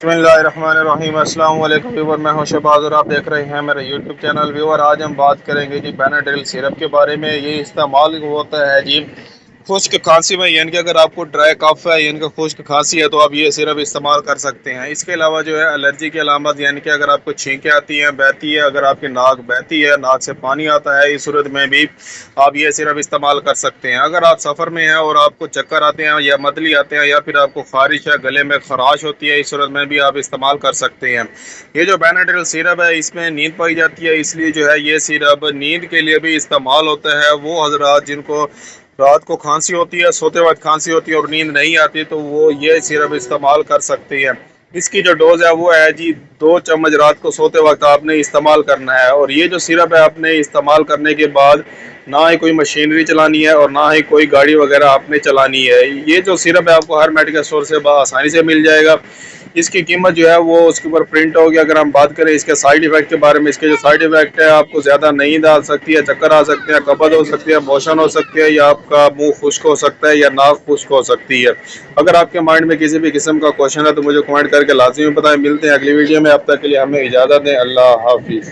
बिस्मिल्लाहिर्रहमानिर्रहीम। अस्सलाम वालेकुम व्यूअर, मैं हूं शहबाज और आप देख रहे हैं मेरा यूट्यूब चैनल। व्यूअर, आज हम बात करेंगे जी बेनाड्रिल सिरप के बारे में। ये इस्तेमाल होता है जी खुश्क खांसी में, यानी कि अगर आपको ड्राई कफ है यानी कि खुश्क खांसी है तो आप ये सिरप इस्तेमाल कर सकते हैं। इसके अलावा जो है एलर्जी की अलामत, यानी कि अगर आपको छींकें आती हैं, बहती है, अगर आपकी नाक बहती है, नाक से पानी आता है, इस सूरत में भी आप ये सिरप इस्तेमाल कर सकते हैं। अगर आप सफ़र में हैं और आपको चक्कर आते हैं या मतली आते हैं या फिर आपको खारिश या गले में खराश होती है, इस सूरत में भी आप इस्तेमाल कर सकते हैं। ये जो बेनाड्रिल सिरप है इसमें नींद पाई जाती है, इसलिए जो है ये सिरप नींद के लिए भी इस्तेमाल होता है। वो हजरात जिनको रात को खांसी होती है, सोते वक्त खांसी होती है और नींद नहीं आती, तो वो ये सिरप इस्तेमाल कर सकते हैं। इसकी जो डोज है वो है जी 2 चम्मच रात को सोते वक्त आपने इस्तेमाल करना है। और ये जो सिरप है आपने इस्तेमाल करने के बाद ना ही कोई मशीनरी चलानी है और ना ही कोई गाड़ी वगैरह आपने चलानी है। ये जो सिरप है आपको हर मेडिकल स्टोर से आसानी से मिल जाएगा। इसकी कीमत जो है वो उसके ऊपर प्रिंट होगी। अगर हम बात करें इसके साइड इफेक्ट के बारे में, इसके जो साइड इफेक्ट है आपको ज़्यादा नींद आ सकती है, चक्कर आ सकते हैं, कब्ज हो सकती है, मोशन हो सकती है, या आपका मुंह खुश्क हो सकता है या नाक खुश्क हो सकती है। अगर आपके माइंड में किसी भी किस्म का क्वेश्चन है तो मुझे कमेंट करके लाजमी बताएं। मिलते हैं अगली वीडियो में, अब तक के लिए हमें इजाज़त दें। अल्लाह हाफिज़।